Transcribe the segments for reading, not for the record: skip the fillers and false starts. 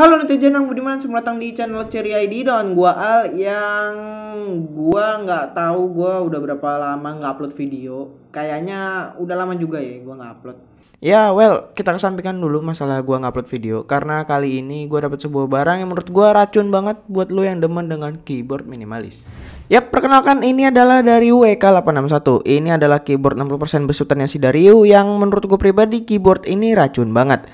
Halo netizen yang budiman, selamat datang di channel Cherry ID dengan gua Al yang gua nggak tahu gua udah berapa lama nggak upload video. Kayaknya udah lama juga ya gua nggak upload. Ya, kita kesampingkan dulu masalah gua ngupload video karena kali ini gua dapat sebuah barang yang menurut gua racun banget buat lu yang demen dengan keyboard minimalis. Yap, perkenalkan ini adalah dari WK861. Ini adalah keyboard 60% besutannya si Dario yang menurut gue pribadi keyboard ini racun banget.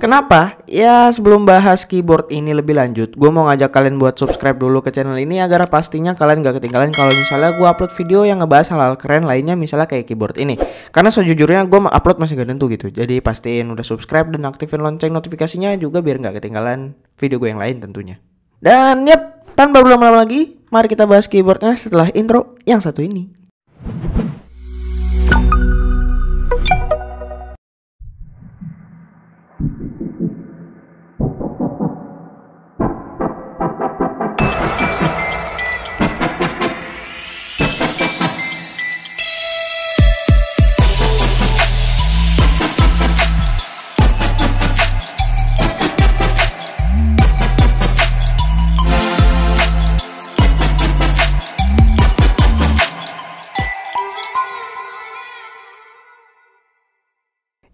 Kenapa? Ya sebelum bahas keyboard ini lebih lanjut, gue mau ngajak kalian buat subscribe dulu ke channel ini agar pastinya kalian gak ketinggalan kalau misalnya gue upload video yang ngebahas hal-hal keren lainnya, misalnya kayak keyboard ini. Karena sejujurnya gue upload masih gak tentu gitu, jadi pastiin udah subscribe dan aktifin lonceng notifikasinya juga biar gak ketinggalan video gue yang lain tentunya. Dan yap, tanpa berlama-lama lagi, mari kita bahas keyboardnya setelah intro yang satu ini.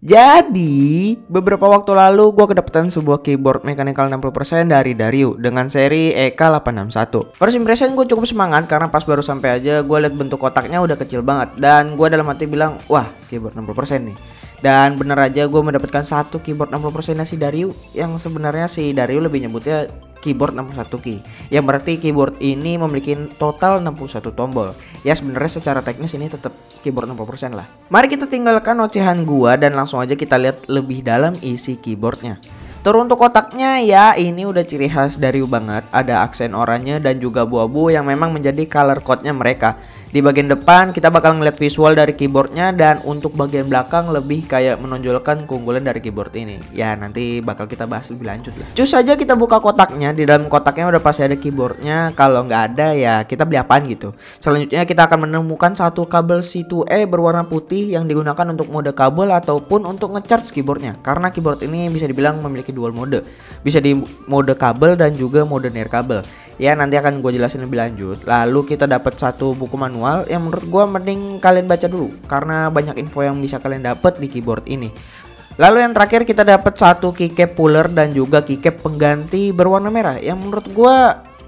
Jadi, beberapa waktu lalu gue kedapatan sebuah keyboard mechanical 60% dari Dario dengan seri EK861. First impression gue cukup semangat karena pas baru sampai aja gue liat bentuk kotaknya udah kecil banget. Dan gue dalam hati bilang, wah keyboard 60% nih. Dan bener aja gue mendapatkan satu keyboard 60% si Dario yang sebenarnya si Dario lebih nyebutnya keyboard 61 key. Yang berarti keyboard ini memiliki total 61 tombol. Ya sebenarnya secara teknis ini tetap keyboard 60% lah. Mari kita tinggalkan ocehan gua dan langsung aja kita lihat lebih dalam isi keyboardnya. Teruntuk kotaknya ya ini udah ciri khas Dario banget. Ada aksen oranye dan juga abu-abu yang memang menjadi color code-nya mereka. Di bagian depan kita bakal ngeliat visual dari keyboardnya, dan untuk bagian belakang lebih kayak menonjolkan keunggulan dari keyboard ini. Ya nanti bakal kita bahas lebih lanjut lah. Cus aja kita buka kotaknya. Di dalam kotaknya udah pasti ada keyboardnya. Kalau nggak ada ya kita beli apaan gitu. Selanjutnya kita akan menemukan satu kabel C2E berwarna putih yang digunakan untuk mode kabel ataupun untuk ngecharge keyboardnya. Karena keyboard ini bisa dibilang memiliki dual mode. Bisa di mode kabel dan juga mode nirkabel. Ya nanti akan gue jelasin lebih lanjut. Lalu kita dapat satu buku manual yang menurut gue mending kalian baca dulu karena banyak info yang bisa kalian dapat di keyboard ini. Lalu yang terakhir kita dapat satu keycap puller dan juga keycap pengganti berwarna merah yang menurut gue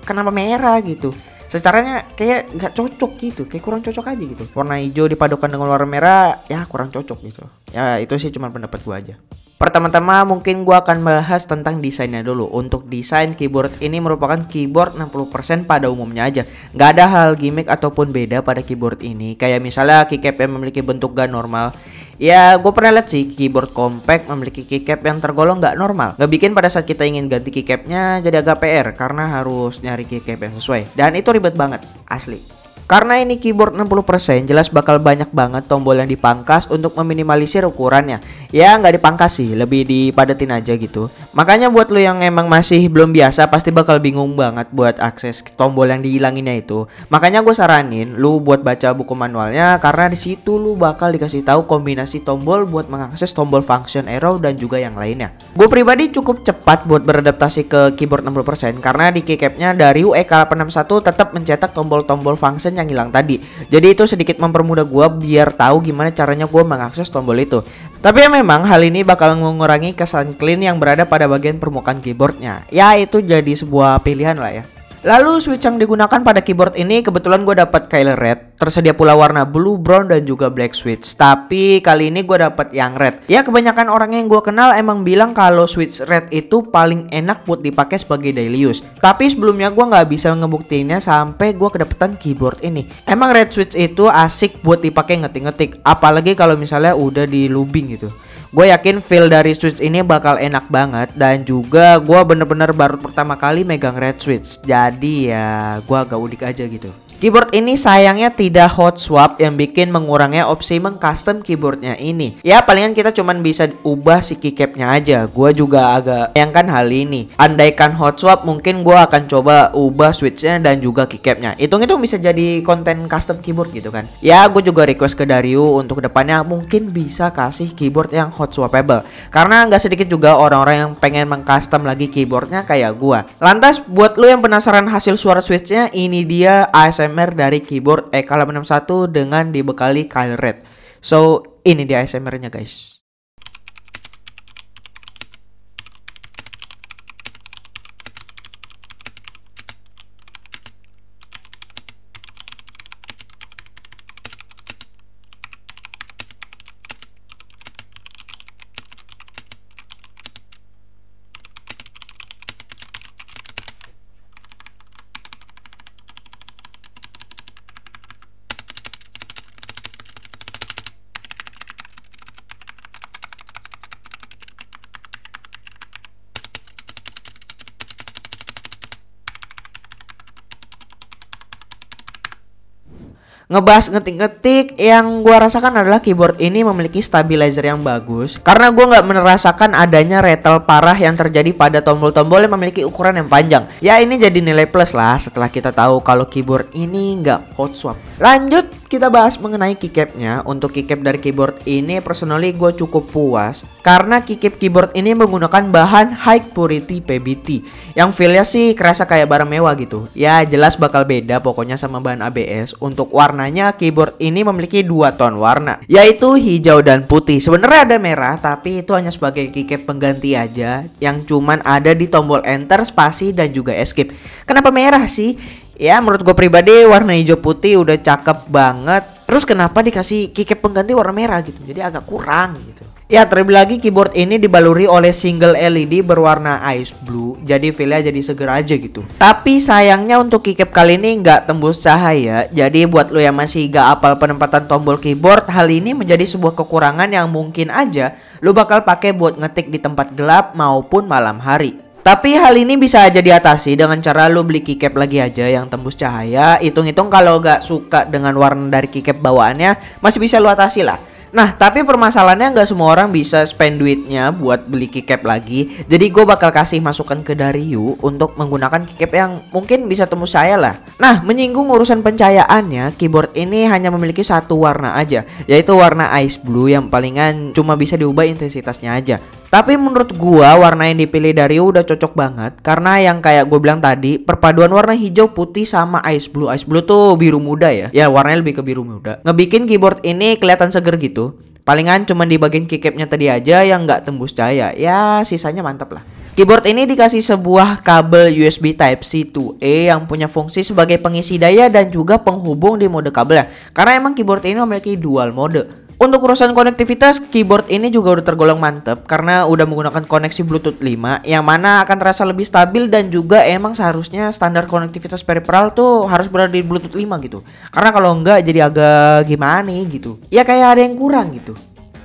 kenapa merah gitu. Secaranya kayak nggak cocok gitu, kayak kurang cocok aja gitu. Warna hijau dipadukan dengan warna merah ya kurang cocok gitu. Ya itu sih cuma pendapat gue aja. Pertama-tama mungkin gua akan bahas tentang desainnya dulu. Untuk desain keyboard ini merupakan keyboard 60% pada umumnya aja. Nggak ada hal gimmick ataupun beda pada keyboard ini. Kayak misalnya keycap yang memiliki bentuk gak normal. Ya gue pernah lihat sih keyboard compact memiliki keycap yang tergolong gak normal. Nggak bikin pada saat kita ingin ganti keycapnya jadi agak PR karena harus nyari keycap yang sesuai. Dan itu ribet banget, asli. Karena ini keyboard 60% jelas bakal banyak banget tombol yang dipangkas untuk meminimalisir ukurannya. Ya nggak dipangkas sih, lebih dipadatin aja gitu. Makanya buat lo yang emang masih belum biasa pasti bakal bingung banget buat akses tombol yang dihilanginnya itu. Makanya gue saranin lu buat baca buku manualnya karena di situ lu bakal dikasih tahu kombinasi tombol buat mengakses tombol function arrow dan juga yang lainnya. Gue pribadi cukup cepat buat beradaptasi ke keyboard 60% karena di keycapnya dari EK861 tetap mencetak tombol-tombol function yang hilang tadi. Jadi itu sedikit mempermudah gue biar tahu gimana caranya gue mengakses tombol itu. Tapi ya memang hal ini bakal mengurangi kesan clean yang berada pada bagian permukaan keyboardnya. Ya itu jadi sebuah pilihan lah ya. Lalu switch yang digunakan pada keyboard ini kebetulan gue dapat color red. Tersedia pula warna blue, brown dan juga black switch. Tapi kali ini gue dapat yang red. Ya kebanyakan orang yang gue kenal emang bilang kalau switch red itu paling enak buat dipakai sebagai daily use. Tapi sebelumnya gue nggak bisa ngebuktiinnya sampai gue kedapetan keyboard ini. Emang red switch itu asik buat dipakai ngetik-ngetik. Apalagi kalau misalnya udah di lubing gitu. Gue yakin feel dari switch ini bakal enak banget. Dan juga gue bener-bener baru pertama kali megang red switch. Jadi ya gue agak udik aja gitu. Keyboard ini sayangnya tidak hot swap yang bikin mengurangnya opsi mengcustom keyboardnya ini. Ya palingan kita cuman bisa ubah si keycapnya aja. Gua juga agak sayangkan hal ini. Andaikan hot swap mungkin gua akan coba ubah switchnya dan juga keycapnya. Hitung-hitung bisa jadi konten custom keyboard gitu kan. Ya gue juga request ke Dario untuk kedepannya mungkin bisa kasih keyboard yang hot swappable. Karena nggak sedikit juga orang-orang yang pengen mengcustom lagi keyboardnya kayak gua. Lantas buat lo yang penasaran hasil suara switchnya, ini dia ASMR dari keyboard EK861 dengan dibekali Kyle Red. So ini dia ASMR-nya guys. Ngebahas ngetik-ngetik, yang gua rasakan adalah keyboard ini memiliki stabilizer yang bagus karena gua nggak merasakan adanya rattle parah yang terjadi pada tombol-tombol yang memiliki ukuran yang panjang. Ya ini jadi nilai plus lah setelah kita tahu kalau keyboard ini nggak hot swap. Lanjut kita bahas mengenai keycapnya. Untuk keycap dari keyboard ini personally gue cukup puas karena keycap keyboard ini menggunakan bahan high purity PBT yang feelnya sih kerasa kayak barang mewah gitu. Ya jelas bakal beda pokoknya sama bahan ABS. Untuk warnanya keyboard ini memiliki dua ton warna, yaitu hijau dan putih. Sebenarnya ada merah tapi itu hanya sebagai keycap pengganti aja yang cuman ada di tombol enter, spasi dan juga escape. Kenapa merah sih? Ya menurut gue pribadi warna hijau putih udah cakep banget. Terus kenapa dikasih keycap pengganti warna merah gitu? Jadi agak kurang gitu. Ya terlebih lagi keyboard ini dibaluri oleh single LED berwarna ice blue. Jadi feelnya jadi seger aja gitu. Tapi sayangnya untuk keycap kali ini nggak tembus cahaya. Jadi buat lo yang masih gak apal penempatan tombol keyboard, hal ini menjadi sebuah kekurangan yang mungkin aja lo bakal pakai buat ngetik di tempat gelap maupun malam hari. Tapi hal ini bisa aja diatasi dengan cara lo beli keycap lagi aja yang tembus cahaya. Hitung-hitung kalau gak suka dengan warna dari keycap bawaannya masih bisa lo atasi lah. Nah tapi permasalahannya nggak semua orang bisa spend duitnya buat beli keycap lagi. Jadi gue bakal kasih masukan ke Dario untuk menggunakan keycap yang mungkin bisa tembus cahaya lah. Nah menyinggung urusan pencahayaannya, keyboard ini hanya memiliki satu warna aja, yaitu warna ice blue yang palingan cuma bisa diubah intensitasnya aja. Tapi menurut gua warna yang dipilih Dario udah cocok banget karena yang kayak gue bilang tadi, perpaduan warna hijau putih sama ice blue. Ice blue tuh biru muda ya. Ya warnanya lebih ke biru muda. Ngebikin keyboard ini kelihatan seger gitu. Palingan cuma di bagian keycapnya tadi aja yang nggak tembus cahaya. Ya sisanya mantap lah. Keyboard ini dikasih sebuah kabel USB Type-C 2A yang punya fungsi sebagai pengisi daya dan juga penghubung di mode kabelnya. Karena emang keyboard ini memiliki dual mode. Untuk urusan konektivitas, keyboard ini juga udah tergolong mantep karena udah menggunakan koneksi Bluetooth 5 yang mana akan terasa lebih stabil dan juga emang seharusnya standar konektivitas peripheral tuh harus berada di Bluetooth 5 gitu. Karena kalau enggak jadi agak gimana nih gitu. Ya kayak ada yang kurang gitu.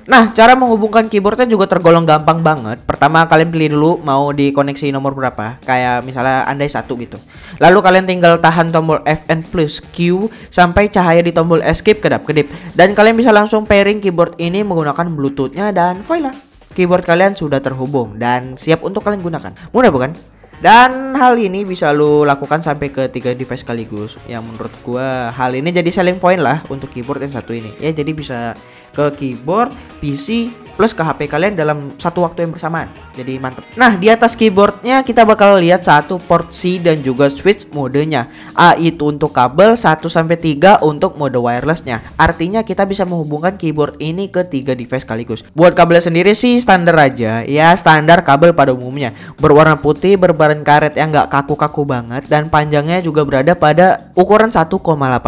Nah, cara menghubungkan keyboardnya juga tergolong gampang banget. Pertama kalian pilih dulu mau dikoneksi nomor berapa. Kayak misalnya andai 1 gitu. Lalu kalian tinggal tahan tombol Fn plus Q sampai cahaya di tombol escape kedap-kedip. Dan kalian bisa langsung pairing keyboard ini menggunakan bluetoothnya dan voila, keyboard kalian sudah terhubung dan siap untuk kalian gunakan. Mudah bukan? Dan hal ini bisa lo lakukan sampai ke 3 device sekaligus. Yang menurut gua hal ini jadi selling point lah untuk keyboard yang satu ini. Ya jadi bisa ke keyboard, PC, plus ke HP kalian dalam satu waktu yang bersamaan. Jadi mantep. Nah di atas keyboardnya kita bakal lihat satu port C dan juga switch modenya. A itu untuk kabel, 1-3 untuk mode wirelessnya. Artinya kita bisa menghubungkan keyboard ini ke 3 device sekaligus. Buat kabel sendiri sih standar aja. Ya standar kabel pada umumnya. Berwarna putih, berbahan karet yang gak kaku-kaku banget. Dan panjangnya juga berada pada ukuran 1,8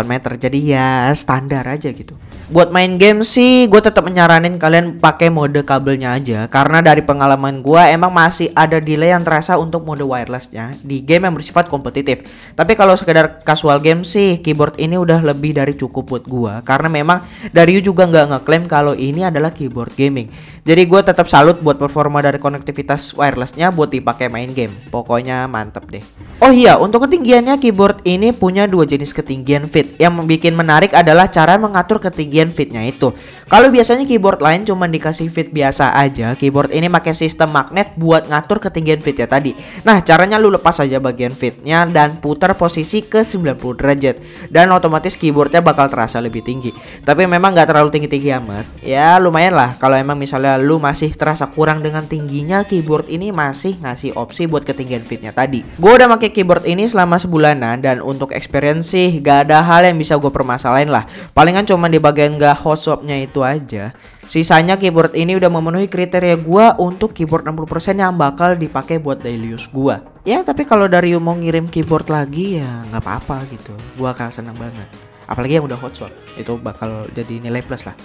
meter. Jadi ya standar aja gitu. Buat main game sih gue tetap menyaranin kalian pakai mode kabelnya aja. Karena dari pengalaman gue emang masih ada delay yang terasa untuk mode wirelessnya di game yang bersifat kompetitif. Tapi kalau sekedar casual game sih keyboard ini udah lebih dari cukup buat gue. Karena memang Dario juga nggak ngeklaim kalau ini adalah keyboard gaming. Jadi gue tetap salut buat performa dari konektivitas wirelessnya buat dipakai main game. Pokoknya mantep deh. Oh iya, untuk ketinggiannya keyboard ini punya dua jenis ketinggian fit. Yang bikin menarik adalah cara mengatur ketinggian fitnya itu. Kalau biasanya keyboard lain cuma dikasih fit biasa aja, keyboard ini pakai sistem magnet buat ngatur ketinggian fitnya tadi. Nah, caranya lu lepas aja bagian fitnya dan putar posisi ke 90 derajat, dan otomatis keyboardnya bakal terasa lebih tinggi. Tapi memang nggak terlalu tinggi-tinggi amat. Ya lumayan lah, kalau emang misalnya lu masih terasa kurang dengan tingginya, keyboard ini masih ngasih opsi buat ketinggian fitnya tadi. Gue udah pakai keyboard ini selama sebulanan, dan untuk experience sih gak ada hal yang bisa gue permasalahin lah. Palingan cuma di bagian gak hot swapnya itu aja. Sisanya keyboard ini udah memenuhi kriteria gue untuk keyboard 60% yang bakal dipakai buat daily use gue. Ya tapi kalau Dario mau ngirim keyboard lagi ya nggak apa-apa gitu, gue akan senang banget. Apalagi yang udah hot swap, itu bakal jadi nilai plus lah.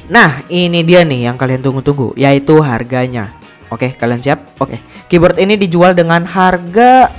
Nah ini dia nih yang kalian tunggu-tunggu, yaitu harganya. Oke, kalian siap? Oke, keyboard ini dijual dengan harga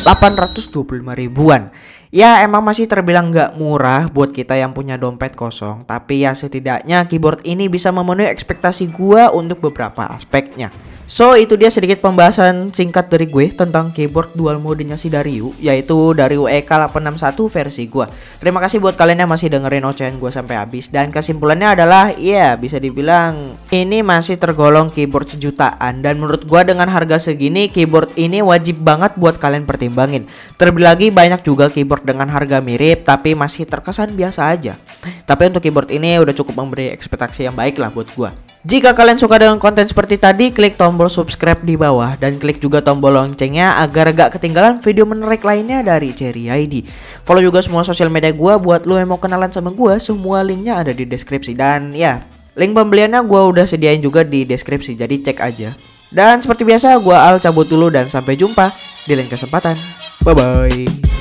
825 ribuan. Ya emang masih terbilang nggak murah buat kita yang punya dompet kosong, tapi ya setidaknya keyboard ini bisa memenuhi ekspektasi gua untuk beberapa aspeknya. So itu dia sedikit pembahasan singkat dari gue tentang keyboard dual modenya si Dario, yaitu Dario EK861 versi gue. Terima kasih buat kalian yang masih dengerin ocehan gue sampai habis. Dan kesimpulannya adalah ya bisa dibilang ini masih tergolong keyboard sejutaan. Dan menurut gue dengan harga segini, keyboard ini wajib banget buat kalian pertimbangin. Terlebih lagi banyak juga keyboard dengan harga mirip tapi masih terkesan biasa aja. Tapi untuk keyboard ini udah cukup memberi ekspektasi yang baik lah buat gue. Jika kalian suka dengan konten seperti tadi, klik tombol subscribe di bawah dan klik juga tombol loncengnya agar gak ketinggalan video menarik lainnya dari Cherry ID. Follow juga semua sosial media gue buat lo yang mau kenalan sama gue, semua linknya ada di deskripsi. Dan ya, link pembeliannya gue udah sediain juga di deskripsi, jadi cek aja. Dan seperti biasa, gue Al cabut dulu dan sampai jumpa di lain kesempatan. Bye-bye.